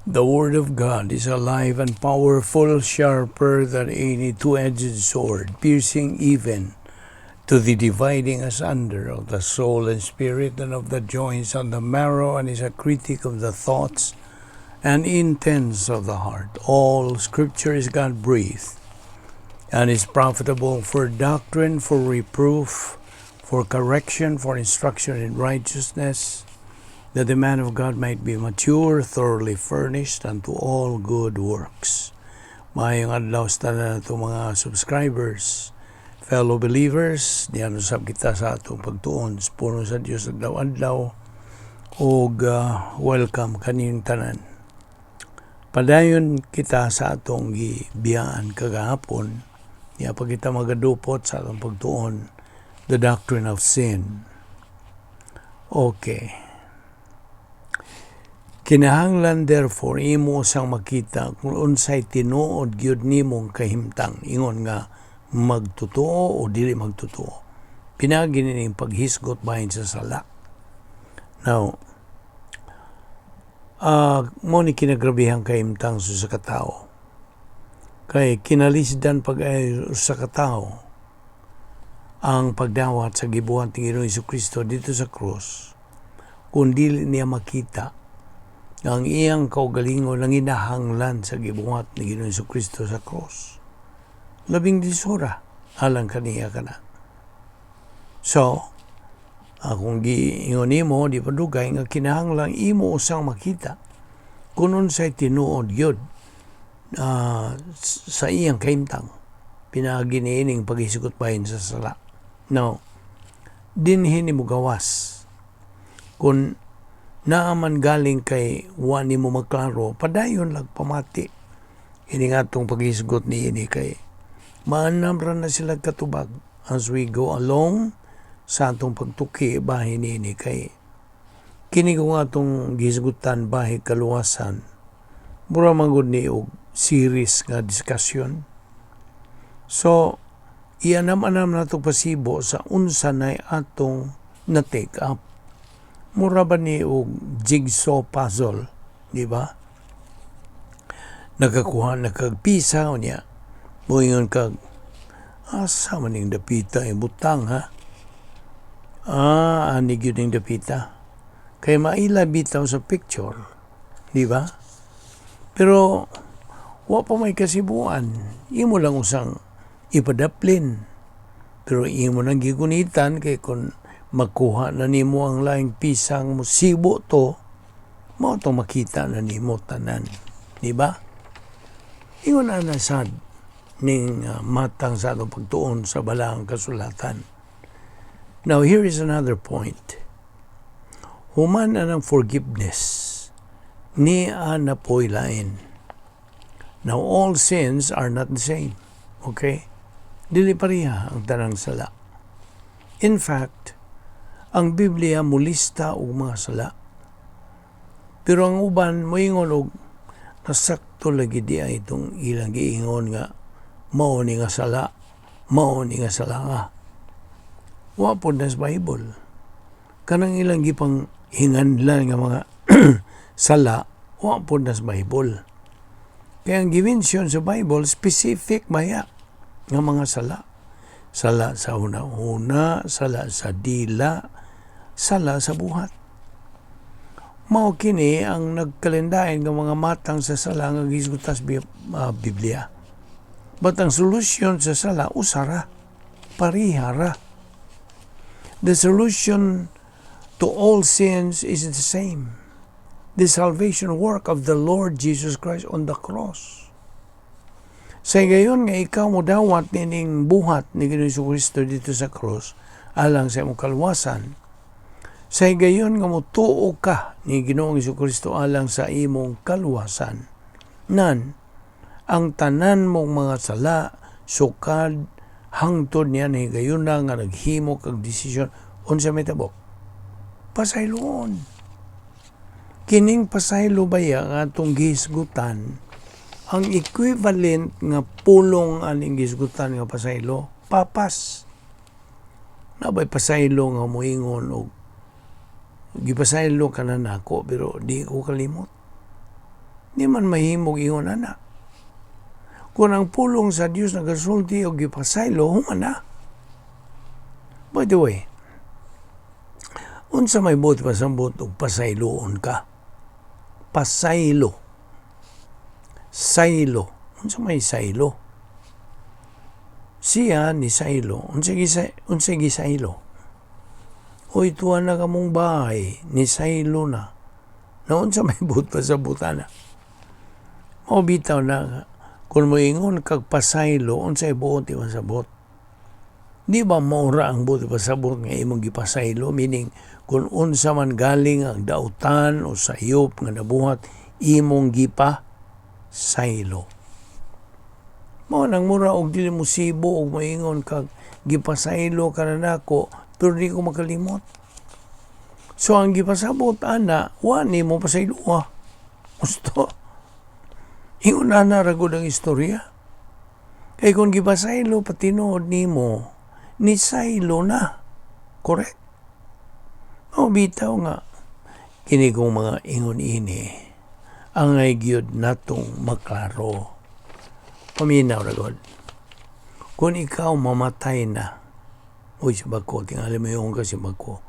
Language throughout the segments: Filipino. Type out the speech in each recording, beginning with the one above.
The Word of God is alive and powerful, sharper than any two-edged sword, piercing even to the dividing asunder of the soul and spirit and of the joints and the marrow, and is a critic of the thoughts and intents of the heart. All Scripture is God-breathed and is profitable for doctrine, for reproof, for correction, for instruction in righteousness, that the man of God might be mature, thoroughly furnished unto all good works. Mayong adlaw sa tanan nato mga subscribers, fellow believers, diyan usab kita sa atong pagtuon sa puno sa Dios adlaw-adlaw, ug welcome kaning tanan. Padayon kita sa atong gibiyaan kagahapon, diya pa kita magadupot sa atong pagtuon, the doctrine of sin. Okay. Kinahanglan therefore imo sang makita kung unsay tinuod gyud nimong kahimtang, ingon nga magtotoo o dili magtotoo. Pinagi ning paghisgot bahin sa sala. Now, mo ni kinagrabihang kahimtang sa katao. Kay kinalisdan pag sa katao ang pagdawat sa gibuhat ni Ginoong Jesucristo dito sa krus, kung dili niya makita ang iyang kaugalingon ang inahanglan sa gibuhat ni Ginoong Jesucristo sa cross. Labing disura, alang kaniya ka na. So, kung giingon nimo, di padugay nga kinahanglang imo usang makita kung unsay tinuod yun sa iyang kahimtang. Pinagi niining paghisgot bahin sa sala. Now, dinhin mo gawas. Kung naaman galing kay wani mo magklaro, padayon lang pamati. Ini nga itong paghisgot ni ini kay maanamran na sila katubag as we go along sa atong pagtuki bahin ini kay kini ko nga itong gisgutan bahin kaluwasan. Mura manggod ni og series nga discussion. So, ianam-anam na itong pasibo sa unsa na atong na-take up. Mura ba ni og jigsaw puzzle, di ba? Nakakuha na kag pisa niya. Moingon kag asa man ning dapita butang ha. Ani gyud ning dapita. Kay maila bitaw sa picture, di ba? Pero wa pa may kasibuan. Imo lang usang ipadaplin. Pero imo nang gigunitan kay kun magkuha na nimo ang laing pisang musibo to, mo to makita na nimo tanan, di ba? Ingon na sad ning matang sa atong pagtuon sa balang kasulatan. Now here is another point. Human na ng forgiveness ni na po'y lain. Now all sins are not the same. Okay? Dili pareha ang tanang sala. In fact, ang Biblia mulista og mga sala. Pero ang uban moingon og nasakto lagi di ay itong ilang giingon nga mao ni nga sala, mao ni nga sala nga. Wa pod nas Bible. Kanang ilang gipang hinganlan nga mga sala, wa pod nas Bible. Kaya ang gimension sa Bible specific maya nga mga sala. Sala sa una-una, sala sa dila, sala sa buhat. Mao kini ang nagkalendayon ng mga matang sa sala nga gisgutas Biblia. But ang solusyon sa sala usara, parihara. The solution to all sins is the same. The salvation work of the Lord Jesus Christ on the cross. Sa gayon nga ikaw mo dawat nining buhat ni Ginoong Jesucristo dito sa cross alang sa imong kalwasan. Sa gayon nga motuo ka ni Ginoong Jesucristo alang sa imong kalwasan. Nan ang tanan mong mga sala sukad hangtod niya ni gayon na nga naghimo kag desisyon unsa may tabok. Pasayloon. Kining pasaylo baya nga atong gihisgutan, ang equivalent nga pulong aning gisgutan nga pasaylo, papas. Nabay pasaylo nga moingon og gipasaylo ka na nako pero di ko kalimot. di man mahimog ingon ana. Kung ang pulong sa Dios nagasulti o gipasaylo, human na. By the way, unsa may buot pasambot og pasayloon ka? Pasaylo. Saylo. Unsa may saylo? Siya ni saylo. Unsa gisaylo? Oy, tuwa na kamong bahay, ni saylo na. Na unsa may buot pasabotana? O bitaw na, kung moingon kag pasaylo, unsay buot pasabot? Di ba maura ang buot pasabot nga imong gipasaylo? Meaning, kung unsa man galing ang dautan o sayop nga nabuhat, imong gipasaylo. Mao nang mura og dili mo sibo og moingon kag gipasaylo ka na nako, pero di ko makalimot. So ang gipasabot ana, wa nimo pasayloa. Gusto. Ingon na ragod ang istorya. Kay kung gipasaylo patinood nimo, ni saylo na. Correct? O bitaw nga, kini kong mga ingon ini, ang ay gyud natong maklaro. Paminaw ragod. Kung ikaw mamatay na, uy, si Bako, tingali mo yung kasi Bako.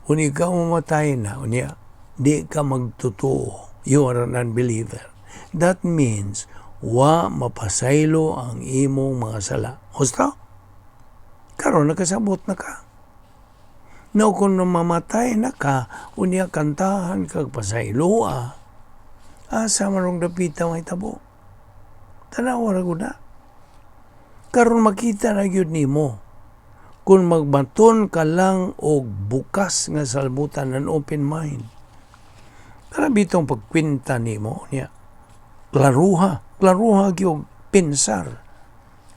Kung ikaw mamatay na, unya, di ka magtotoo, you are an unbeliever. That means, wa mapasaylo ang imong mga sala. Gusto? Karon nakasabot na ka. No, kung mamatay na ka, unya kantahan kag pasaylo asa marong dapita may tabo. Tanawa ra gud na. Karon makita na gyud nimo. Kung magbaton ka lang og bukas nga salbutan and open mind. Karabitong pagkwinta nimo niya. Klaruha gyud pensar.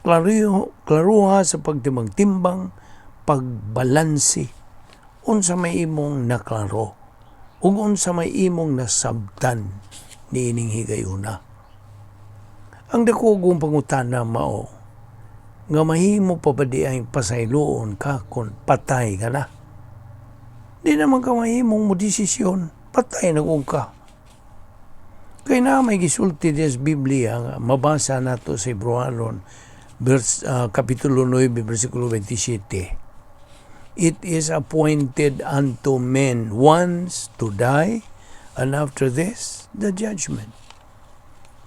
Klaruha sa pagtimbang-timbang, pagbalansi. Unsa may imong naklaro. Ug unsa may imong nasabtan niining higayuna. Ang dako kong pangutana mao, nga mahimo pa ba di ay pasayloon ka kung patay ka na? Di naman ka mahimong mo desisyon, patay na kung ka. Kaya na may gisulti sa Biblia nga mabasa nato sa Hebreanon kapitulo 9 versikulo 27. It is appointed unto men once to die, and after this the judgment.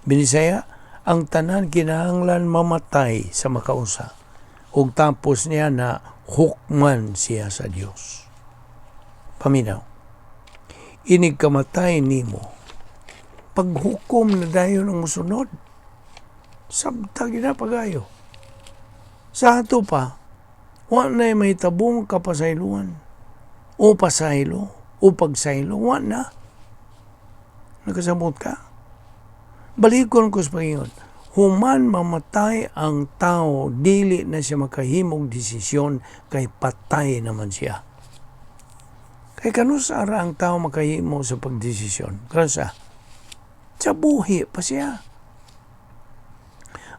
Binisaya, ang tanan kinahanglan mamatay sa makausa, ug tapos niya na hukman siya sa Dios. Paminaw, inig kamatay nimo, paghukom na dayon ang musunod. Sabtag na pagayo. Sa ato pa, wa na may tabong kapasayluan o pasaylo o pagsaylo, wa na. Nakasabot ka? Balikon ko sa Panginoon, human mamatay ang tao, dili na siya makahimog desisyon, kay patay naman siya. Kay kanus ara ang tao makahimo sa pagdesisyon? Kanus sa buhi pa siya.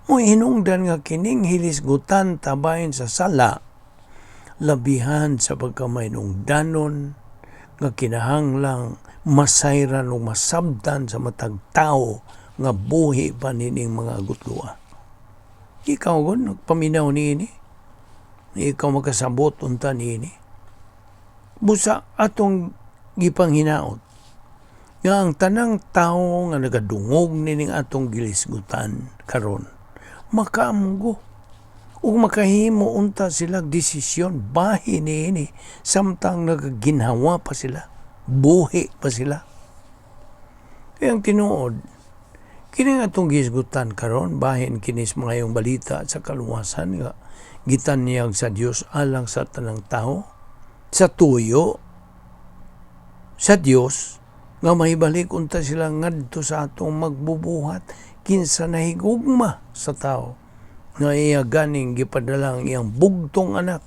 O hinungdan nga kining hilisgutan tabayin sa sala, labihan sa pagkamainungdanon, nga kinahanglang masayran o masabdan sa matag tao, nga buhi pa nining mga gutlua. Ikaw gon, nagpaminaw niini. Ikaw makasabot unta niini. Busa atong gipanghinaot, nga ang tanang tao nga nagadungog nining atong gilisgutan karon, makaamgo ug makahimo unta sila desisyon bahin niini, samtang nagaginhawa pa sila, buhi pa sila. Kaya ang tinuod, kini nga itong gisgutan karon, bahin kinis mga yung balita sa kaluwasan nga gitanyag sa Dios alang sa tanang tao, sa tuyo sa Dios, nga mahibalik unta sila ngadto sa atong magbubuhat kinsa nahigugma sa tao nga iya ganing gipadala ang iyang bugtong anak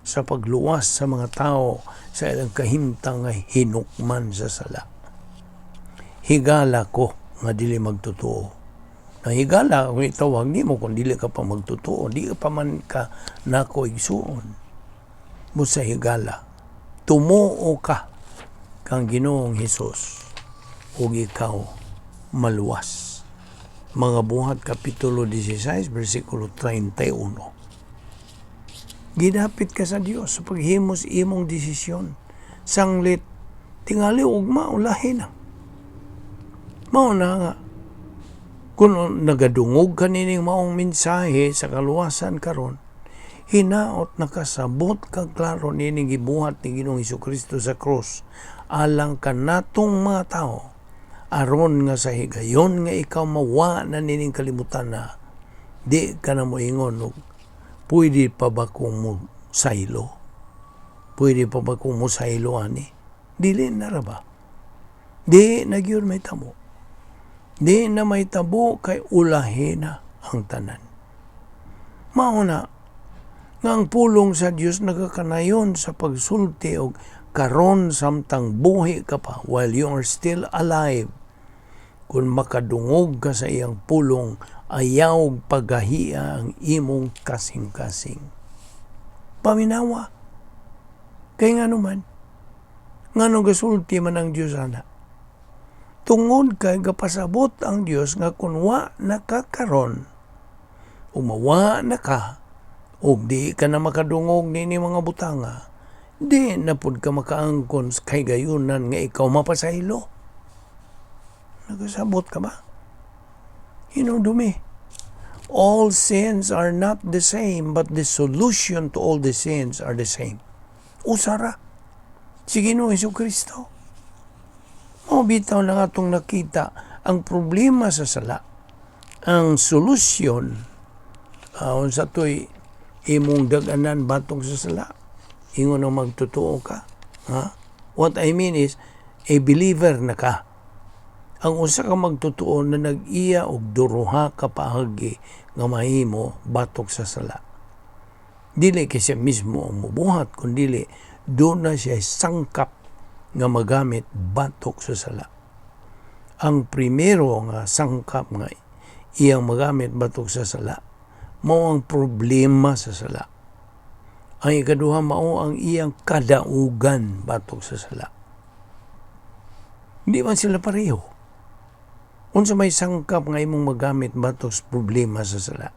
sa pagluwas sa mga tao sa ilang kahimtang nga hinukman sa sala. Higala ko nga dili magtotoo. Nahigala kung itawag nimo kung dili ka pa magtotoo, di ka pa man ka nako igsuon. Busa higala, tumuo ka kang Ginoong Hesus ug ikaw maluwas. Mga Buhat Kapitulo 16, versikulo 31. Gidapit ka sa Dios sa paghimos imong desisyon. Sanglit, tingali ugma ulahi na. Mao na nga, kung nagadungog ka nining maong mensahe sa kaluwasan karon, hinaot nakasabot kag klaro nining gibuhat ni Ginoong Hesukristo sa krus alang kanatong mga tao, aron nga sa higayon nga ikaw mawa na nining kalimutan na di ka na moingon og pwede pa ba kung mo saylo? Pwede pa ba kung mo saylo ani? Dili na ra ba? Di na gyud may tabo. Di na may tabo kay ulahi na ang tanan. Mao na nga ang pulong sa Dios nagakanayon sa pagsulti og karon samtang buhi ka pa while you are still alive. Kung makadungog ka sa iyang pulong, ayaw pagahia ang imong kasing-kasing. Paminawa. Kay nga naman, nga nung gasulti man ang Diyos ana. Tungod kay gapasabot ang Diyos nga kung wa nakakaron, umawa na ka, o di ka na makadungog nini mga butanga, di na pud ka makaangkon kay gayunan nga ikaw mapasaylo. Nagasabot ka ba? Hinudumi. All sins are not the same, but the solution to all the sins are the same. Usara. Si Ginoong Hesukristo. Bitaw na nga itong nakita ang problema sa sala. Ang solusyon, sa to'y imong daganan batong sa sala. Ingon ang magtotoo ka. What I mean is, a believer na ka. Ang usa ka magtotoo na nag-iya og duruha ka paagi nga mahimo batok sa sala. Dili kay siya mismo ang mubuhat, kundi doon na siya sangkap nga magamit batok sa sala. Ang primero nga sangkap nga iyang magamit batok sa sala, mao ang problema sa sala. Ang ikaduha mao ang iyang kadaugan batok sa sala. Hindi man sila pareho. Unsa may sangkap nga imong magamit batok sa problema sa sala.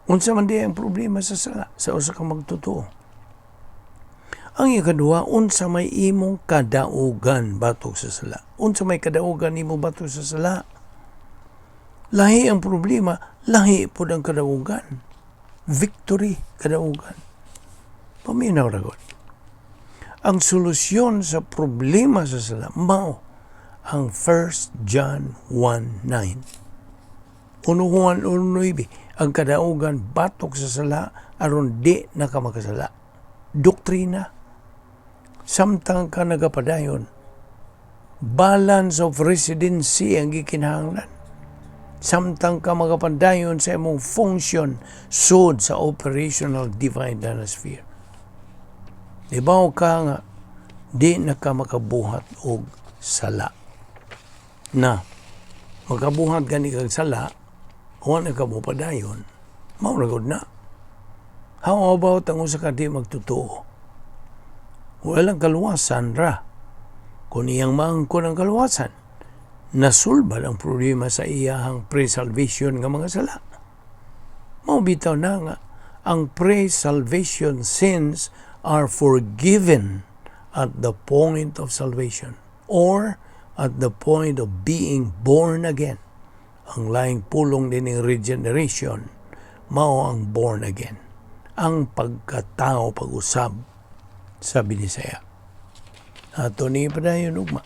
Unsa man di ang problema sa sala sa usa ka magtotoo. Ang ikaduha, unsa may imong kadaugan batok sa sala. Unsa may kadaugan nimo batok sa sala. Lahi ang problema, lahi pud ang kadaugan. Victory, kadaugan. Paminaw ra gud. Ang solusyon sa problema sa sala mao ang 1 John 1:9. Unuhuan 1:9, ang kadaugan batok sa sala aron di na ka makasala. Doktrina. Samtang ka nagapadayon, balance of residency ang gikinahanglan. Samtang ka magapadayon sa imong function sud sa operational divine dynasty. Ibaw ka nga, di na ka makabuhat og sala. Na, makabuhat gani kag sala, o na ka mo padayon, mauragod na. How about ang usa ka di magtotoo? Walang kaluwasan ra. Kung iyang maangkon ang kaluwasan, nasulbad ang problema sa iyahang pre-salvation nga mga sala. Maubitaw na nga, ang pre-salvation sins are forgiven at the point of salvation or at the point of being born again. Ang laing pulong din ng regeneration, mao ang born again. Ang pagkatao pag-usab, sabi ni Saya. Ato ni padayon ugma.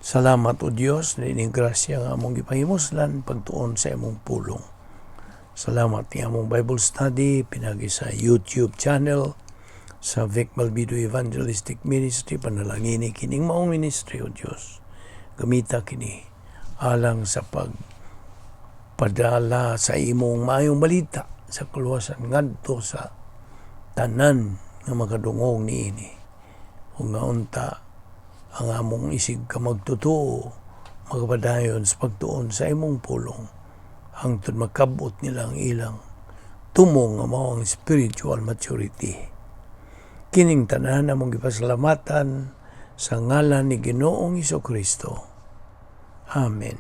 Salamat o Dios na ining grasya nga among gipahimuslan pagtuon sa imong pulong. Salamat ni among Bible study pinagi sa YouTube channel sa Vic Malvido Evangelistic Ministry. Panalangini kining maong ministry o Dios. Gamita kini alang sa pagpadala sa imong maayong balita sa kaluwasan ngadto sa tanan nga makadungog niini. Ug nga unta ang among isig ka magtotoo, magpadayon sa pagtuon sa imong pulong, hangtod makabot nila ang ilang tumong nga mao ang spiritual maturity. Kining tanan among gipasalamatan sa ngalan ni Ginoong Hesukristo. Amen.